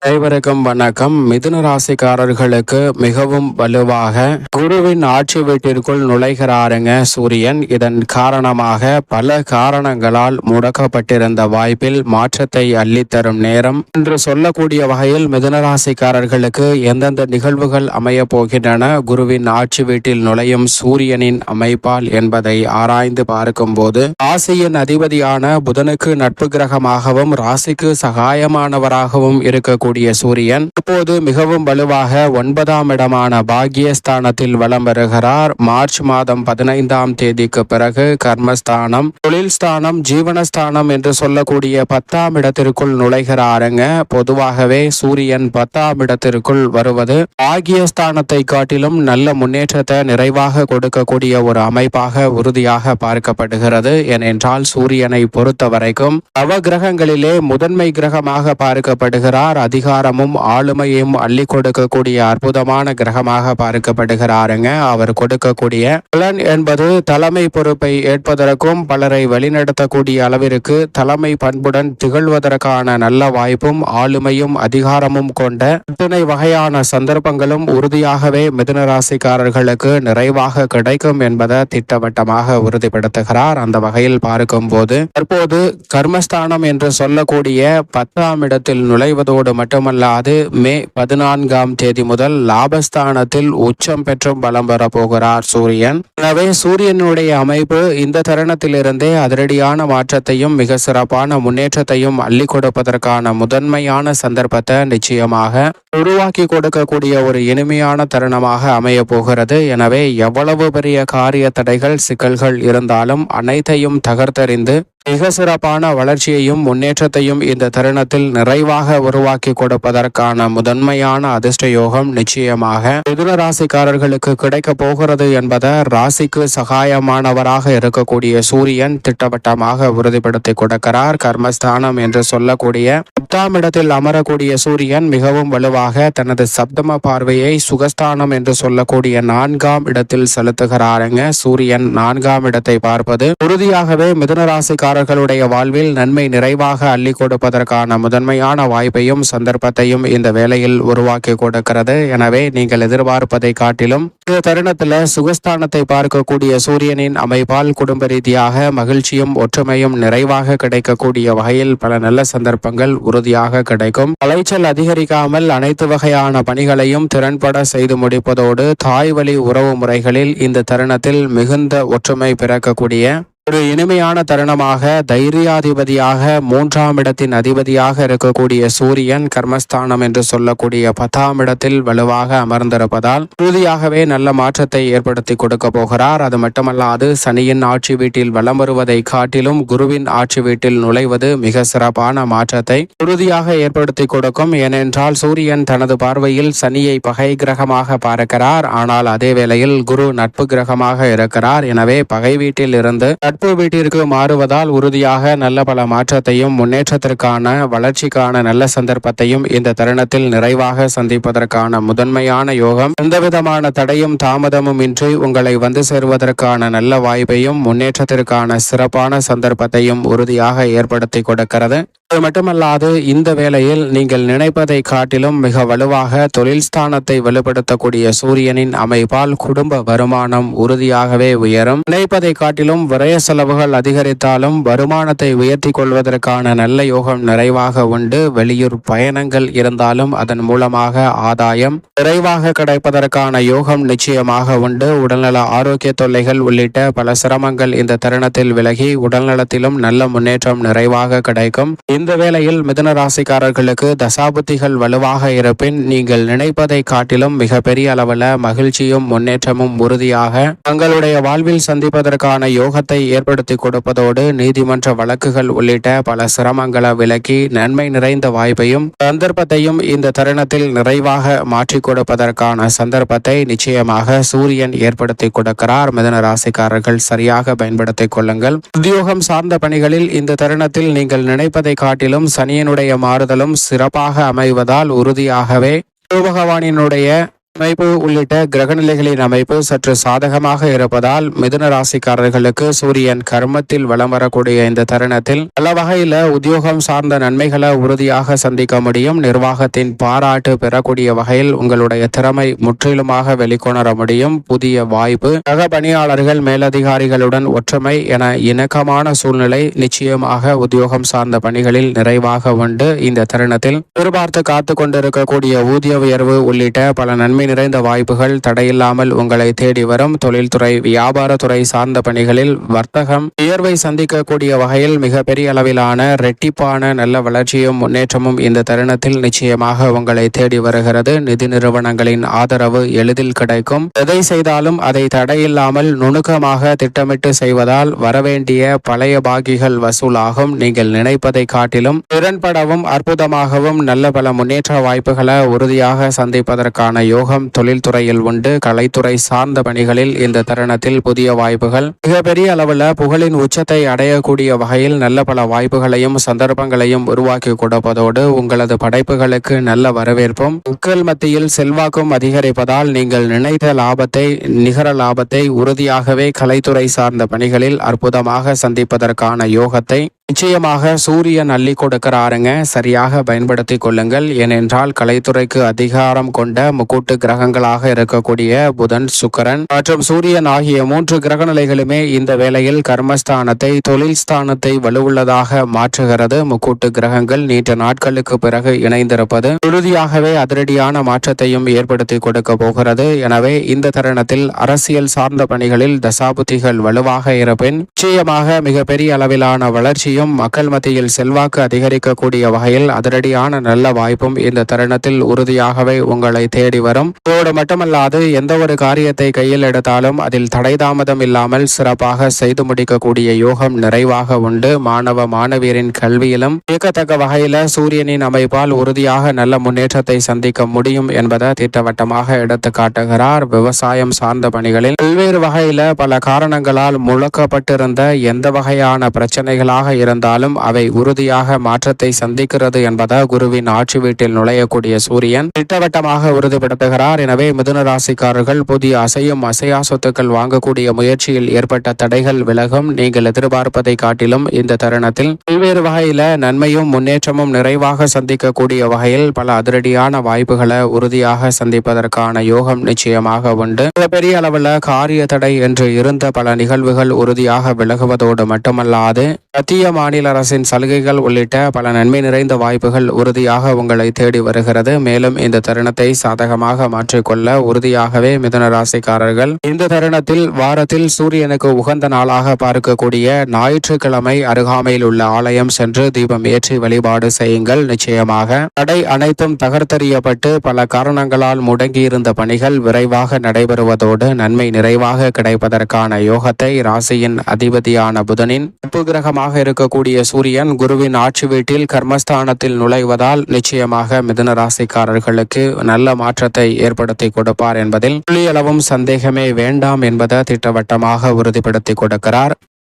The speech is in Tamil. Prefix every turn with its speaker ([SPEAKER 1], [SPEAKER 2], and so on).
[SPEAKER 1] அனைவருக்கும் வணக்கம். மிதுன ராசிக்காரர்களுக்கு மிகவும் வலுவாக குருவின் ஆட்சி வீட்டிற்குள் நுழைகிறாருங்க சூரியன். இதன் காரணமாக பல காரணங்களால் முடக்கப்பட்டிருந்த வாய்ப்பில் மாற்றத்தை அள்ளித்தரும் நேரம் என்று சொல்லக்கூடிய வகையில் மிதுன ராசிக்காரர்களுக்கு எந்தெந்த நிகழ்வுகள் அமைய போகின்றன குருவின் ஆட்சி வீட்டில் நுழையும் சூரியனின் அமைப்பால் என்பதை ஆராய்ந்து பார்க்கும் போது, ராசியின் அதிபதியான புதனுக்கு நட்பு கிரகமாகவும் ராசிக்கு சகாயமானவராகவும் இருக்கக்கூடிய சூரியன் இப்போது மிகவும் வலுவாக 9ஆம் இடமான பாக்கியஸ்தானத்தில் வலம் வருகிறார். மார்ச் மாதம் 15ஆம் தேதிக்கு பிறகு கர்மஸ்தானம், தொழில் ஸ்தானம், ஜீவனஸ்தானம் என்று சொல்லக்கூடிய 10ஆம் இடத்திற்குள் நுழைகிறாருங்க. பொதுவாகவே சூரியன் 10ஆம் இடத்திற்குள் வருவது பாக்கியஸ்தானத்தை காட்டிலும் நல்ல முன்னேற்றத்தை நிறைவாக கொடுக்கக்கூடிய ஒரு அமைப்பாக உறுதியாக பார்க்கப்படுகிறது. ஏனென்றால் சூரியனை பொறுத்த வரைக்கும் நவ கிரகங்களிலே முதன்மை கிரகமாக பார்க்கப்படுகிறார். அதிகாரமும் ஆளுமையும் அள்ளி கொடுக்கக்கூடிய அற்புதமான கிரகமாக பார்க்கப்படுகிறாருங்க. அவர் கொடுக்கக்கூடிய பலன் என்பது தலைமை பொறுப்பை ஏற்பதற்கும் பலரை வழிநடத்தக்கூடிய அளவிற்கு தலைமை பண்புடன் திகழ்வதற்கான நல்ல வாய்ப்பும் ஆளுமையும் அதிகாரமும் கொண்ட இத்தனை வகையான சந்தர்ப்பங்களும் உறுதியாகவே மிதுன ராசிக்காரர்களுக்கு நிறைவாக கிடைக்கும் என்பதை திட்டவட்டமாக உறுதிப்படுத்துகிறார். அந்த வகையில் பார்க்கும் போது தற்போது கர்மஸ்தானம் என்று சொல்லக்கூடிய 10ஆம் இடத்தில் நுழைவதோடு மட்டுமல்லாது மே 14ஆம் தேதி முதல் லாபஸ்தானத்தில் உச்சம் பெற்றும் பலம் பெறப்போகிறார் சூரியன். எனவே சூரியனுடைய அமைப்பு இந்த தருணத்திலிருந்தே அதிரடியான மாற்றத்தையும் மிக சிறப்பான முன்னேற்றத்தையும் அள்ளி கொடுப்பதற்கான முதன்மையான சந்தர்ப்பத்தை நிச்சயமாக உருவாக்கி கொடுக்கக்கூடிய ஒரு இனிமையான தருணமாக அமைய போகிறது. எனவே எவ்வளவு பெரிய காரிய தடைகள் சிக்கல்கள் இருந்தாலும் அனைத்தையும் தகர்த்தெறிந்து மிக சிறப்பான வளர்ச்சியையும் முன்னேற்றத்தையும் இந்த தருணத்தில் நிறைவாக உருவாக்கி கொடுப்பதற்கான முதன்மையான அதிர்ஷ்ட யோகம் நிச்சயமாக மிதுன ராசிக்காரர்களுக்கு கிடைக்க போகிறது என்பதை ராசிக்கு சகாயமானவராக இருக்கக்கூடிய சூரியன் திட்டவட்டமாக உறுதிப்படுத்தி கொடுக்கிறார். கர்மஸ்தானம் என்று சொல்லக்கூடிய 10ஆம் இடத்தில் அமரக்கூடிய சூரியன் மிகவும் வலுவாக தனது சப்தம பார்வையை சுகஸ்தானம் என்று சொல்லக்கூடிய 4ஆம் இடத்தில் செலுத்துகிறாருங்க. சூரியன் 4ஆம் இடத்தை பார்ப்பது உறுதியாகவே மிதுன ராசிக்காரர்களுடைய வாழ்வில் நன்மை நிறைவாக அள்ளி கொடுப்பதற்கான முதன்மையான வாய்ப்பையும் சந்தர்ப்பத்தையும் இந்த வேளையில் உருவாக்கி கொடுக்கிறது. எனவே நீங்கள் எதிர்பார்ப்பதை காட்டிலும் இந்த தருணத்தில் சுகஸ்தானத்தை பார்க்கக்கூடிய சூரியனின் அமைப்பால் குடும்ப ரீதியாக மகிழ்ச்சியும் ஒற்றுமையும் நிறைவாக கிடைக்கக்கூடிய வகையில் பல நல்ல சந்தர்ப்பங்கள் உறுதியாக கிடைக்கும். அலைச்சல் அதிகரிக்காமல் அனைத்து வகையான பணிகளையும் திறன்பட செய்து முடிப்பதோடு தாய் வழி உறவு முறைகளில் இந்த தருணத்தில் மிகுந்த ஒற்றுமை பிறக்கக்கூடிய ஒரு இனிமையான தருணமாக தைரியாதிபதியாக 3ஆம் இடத்தின் அதிபதியாக இருக்கக்கூடிய சூரியன் கர்மஸ்தானம் என்று சொல்லக்கூடிய 10ஆம் இடத்தில் வலுவாக அமர்ந்திருப்பதால் உறுதியாகவே நல்ல மாற்றத்தை ஏற்படுத்தி கொடுக்க போகிறார். அது மட்டுமல்லாது சனியின் ஆட்சி வீட்டில் வலம் வருவதை காட்டிலும் குருவின் ஆட்சி வீட்டில் நுழைவது மிக சிறப்பான மாற்றத்தை உறுதியாக ஏற்படுத்தி கொடுக்கும். ஏனென்றால் சூரியன் தனது பார்வையில் சனியை பகை கிரகமாக பார்க்கிறார். ஆனால் அதே வேளையில் குரு நட்பு கிரகமாக இருக்கிறார். எனவே பகை வீட்டில் இருந்து நட்பு வீட்டிற்கு மாறுவதால் உறுதியாக நல்ல பல மாற்றத்தையும் முன்னேற்றத்திற்கான வளர்ச்சிக்கான நல்ல சந்தர்ப்பத்தையும் இந்த தருணத்தில் நிறைவாக சந்திப்பதற்கான முதன்மையான யோகம் எந்தவிதமான தடையும் தாமதமும் இன்றி உங்களை வந்து சேருவதற்கான நல்ல வாய்ப்பையும் முன்னேற்றத்திற்கான சிறப்பான சந்தர்ப்பத்தையும் உறுதியாக ஏற்படுத்தி கொடுக்கிறது. அது மட்டுமல்லாது இந்த வேளையில் நீங்கள் நினைப்பதை காட்டிலும் மிக வலுவாக தொழில் ஸ்தானத்தை வலுப்படுத்தக்கூடிய சூரியனின் அமைப்பால் குடும்ப வருமானம் உறுதியாகவே உயரும். நினைப்பதை காட்டிலும் விரய செலவுகள் அதிகரித்தாலும் வருமானத்தை உயர்த்தி கொள்வதற்கான நல்ல யோகம் நிறைவாக உண்டு. வெளியூர் பயணங்கள் இருந்தாலும் அதன் மூலமாக ஆதாயம் நிறைவாக கிடைப்பதற்கான யோகம் நிச்சயமாக உண்டு. உடல்நல ஆரோக்கிய தொல்லைகள் உள்ளிட்ட பல சிரமங்கள் இந்த தருணத்தில் விலகி உடல்நலத்திலும் நல்ல முன்னேற்றம் நிறைவாக கிடைக்கும். இந்த வேளையில் மிதுன ராசிக்காரர்களுக்கு தசாபுத்திகள் வலுவாக இருப்பின் நீங்கள் நினைப்பதை காட்டிலும் மிக பெரிய அளவில் மகிழ்ச்சியும் முன்னேற்றமும் உறுதியாக தங்களுடைய வாழ்வில் சந்திப்பதற்கான யோகத்தை ஏற்படுத்தி கொடுப்பதோடு நீதிமன்ற வழக்குகள் உள்ளிட்ட பல சிரமங்களை விலக்கி நன்மை நிறைந்த வாய்ப்பையும் சந்தர்ப்பத்தையும் இந்த தருணத்தில் நிறைவாக மாற்றிக் கொடுப்பதற்கான சந்தர்ப்பத்தை நிச்சயமாக சூரியன் ஏற்படுத்தி கொடுக்கிறார். மிதுன ராசிக்காரர்கள் சரியாக பயன்படுத்திக் கொள்ளுங்கள். உத்தியோகம் சார்ந்த பணிகளில் இந்த தருணத்தில் நீங்கள் நினைப்பதை காட்டிலும் சனியினுடைய மாறுதலும் சிறப்பாக அமைவதால் உறுதியாகவே குரு பகவானினுடைய அமைப்பு உள்ளிட்ட கிரகநிலைகளின் அமைப்பு சற்று சாதகமாக இருப்பதால் மிதுன ராசிக்காரர்களுக்கு சூரியன் கர்மத்தில் வலம் வரக்கூடிய இந்த தருணத்தில் பல வகையில உத்தியோகம் சார்ந்த நன்மைகளை உறுதியாக சந்திக்க முடியும். நிர்வாகத்தின் பாராட்டு பெறக்கூடிய வகையில் உங்களுடைய திறமை முற்றிலுமாக வெளிக்கொணர முடியும். புதிய வாய்ப்பு, சக பணியாளர்கள் மேலதிகாரிகளுடன் ஒற்றுமை என இணக்கமான சூழ்நிலை நிச்சயமாக உத்தியோகம் சார்ந்த பணிகளில் நிறைவாக உண்டு. இந்த தருணத்தில் எதிர்பார்த்து காத்து கொண்டிருக்கக்கூடிய ஊதிய உயர்வு உள்ளிட்ட பல நன்மை நிறைந்த வாய்ப்புகள் தடையில்லாமல் உங்களை தேடி வரும். தொழில்துறை, வியாபாரத்துறை சார்ந்த பணிகளில் வர்த்தகம் உயர்வை சந்திக்கக்கூடிய வகையில் மிகப்பெரிய அளவிலான இரட்டிப்பான நல்ல வளர்ச்சியும் முன்னேற்றமும் இந்த தருணத்தில் நிச்சயமாக உங்களை தேடி வருகிறது. நிதி நிறுவனங்களின் ஆதரவு எளிதில் கிடைக்கும். எதை செய்தாலும் அதை தடையில்லாமல் நுணுக்கமாக திட்டமிட்டு செய்வதால் வரவேண்டிய பழைய பாகிகள் வசூலாகும். நீங்கள் நினைப்பதை காட்டிலும் திறன்படவும் அற்புதமாகவும் நல்ல பல முன்னேற்ற வாய்ப்புகளை உறுதியாக சந்திப்பதற்கான யோகம் தொழில்துறையில் உண்டு. கலைத்துறை சார்ந்த பணிகளில் இந்த தருணத்தில் புதிய வாய்ப்புகள் மிகப்பெரிய அளவில் புகழின் உச்சத்தை அடையக்கூடிய வகையில் நல்ல பல வாய்ப்புகளையும் சந்தர்ப்பங்களையும் உருவாக்கி கொடுப்பதோடு உங்களது படைப்புகளுக்கு நல்ல வரவேற்பும் மக்கள் மத்தியில் செல்வாக்கும் அதிகரிப்பதால் நீங்கள் நினைத்த லாபத்தை, நிகர லாபத்தை உறுதியாகவே கலைத்துறை சார்ந்த பணிகளில் அற்புதமாக சந்திப்பதற்கான யோகத்தை நிச்சயமாக சூரியன் அள்ளி கொடுக்கிறாருங்க. சரியாக பயன்படுத்தி கொள்ளுங்கள். ஏனென்றால் கலைத்துறைக்கு அதிகாரம் கொண்ட முக்கூட்டு கிரகங்களாக இருக்கக்கூடிய புதன், சுக்கிரன் மற்றும் சூரியன் ஆகிய 3 கிரகநிலைகளுமே இந்த வேளையில் கர்மஸ்தானத்தை, தொழில் ஸ்தானத்தை வலுவுள்ளதாக மாற்றுகிறது. முக்கூட்டு கிரகங்கள் நீண்ட நாட்களுக்கு பிறகு இணைந்திருப்பது உறுதியாகவே அதிரடியான மாற்றத்தையும் ஏற்படுத்தி கொடுக்க போகிறது. எனவே இந்த தருணத்தில் அரசியல் சார்ந்த பணிகளில் தசாபுத்திகள் வலுவாக இருப்பின் நிச்சயமாக மிகப்பெரிய அளவிலான வளர்ச்சியும் மக்கள் மத்தியில் செல்வாக்கு அதிகரிக்கக்கூடிய வகையில் அதிரடியான நல்ல வாய்ப்பும் இந்த தருணத்தில் உறுதியாகவே உங்களை தேடி வரும். இதோடு மட்டுமல்லாது எந்த ஒரு காரியத்தை கையில் எடுத்தாலும் அதில் தடை தாமதம் இல்லாமல் சிறப்பாக செய்து முடிக்கக்கூடிய யோகம் நிறைவாக உண்டு. மாணவ மாணவியரின் கல்வியிலும் இயக்கத்தக்க வகையில சூரியனின் அமைப்பால் உறுதியாக நல்ல முன்னேற்றத்தை சந்திக்க முடியும் என்பதை திட்டவட்டமாக எடுத்து காட்டுகிறார். விவசாயம் சார்ந்த பணிகளில் பல்வேறு வகையில பல காரணங்களால் முழக்கப்பட்டிருந்த எந்த வகையான பிரச்சனைகளாக இருந்தாலும் அவை உறுதியாக மாற்றத்தை சந்திக்கிறது என்பதை குருவின் ஆட்சி வீட்டில் நுழையக்கூடிய சூரியன் திட்டவட்டமாக உறுதிப்படுத்துகிறார். எனவே மிதுன ராசிக்காரர்கள் புதிய அசையும் அசையா சொத்துக்கள் வாங்கக்கூடிய முயற்சியில் ஏற்பட்ட தடைகள் விலகும். நீங்கள் எதிர்பார்ப்பதை காட்டிலும் இந்த தருணத்தில் பல்வேறு வகையில நன்மையும் முன்னேற்றமும் நிறைவாக சந்திக்கக்கூடிய வகையில் பல அதிரடியான வாய்ப்புகளை உறுதியாக சந்திப்பதற்கான யோகம் நிச்சயமாக உண்டு. பெரிய அளவில் காரிய தடை என்று இருந்த பல நிகழ்வுகள் உறுதியாக விலகுவதோடு மட்டுமல்லாது மத்திய மாநில அரசின் சலுகைகள் உள்ளிட்ட பல நன்மை நிறைந்த வாய்ப்புகள் உறுதியாக உங்களை தேடி வருகிறது. மேலும் இந்த தருணத்தை சாதகமாக மாற்றிக்கொள்ள உறுதியாகவே மிதுன ராசிக்காரர்கள் இந்த தருணத்தில் வாரத்தில் சூரியனுக்கு உகந்த நாளாக பார்க்கக்கூடிய ஞாயிற்றுக்கிழமை அருகாமையில் உள்ள ஆலயம் சென்று தீபம் ஏற்றி வழிபாடு செய்யுங்கள். நிச்சயமாக தடை அனைத்தும் தகர்த்தெறியப்பட்டு பல காரணங்களால் முடங்கியிருந்த பணிகள் விரைவாக நடைபெறுவதோடு நன்மை நிறைவாக கிடைப்பதற்கான யோகத்தை ராசியின் அதிபதியான புதனின் கிரகமாக இருக்கக்கூடிய சூரியன் குருவின் ஆட்சி வீட்டில் கர்மஸ்தானத்தில் நுழைவதால் நிச்சயமாக மிதுன ராசிக்காரர்களுக்கு நல்ல மாற்றத்தை ஏற்படுத்தி கொடுப்பார் என்பதில் துளியளவும் சந்தேகமே வேண்டாம் என்பதை திட்டவட்டமாக உறுதிப்படுத்தி கொடுக்கிறார்.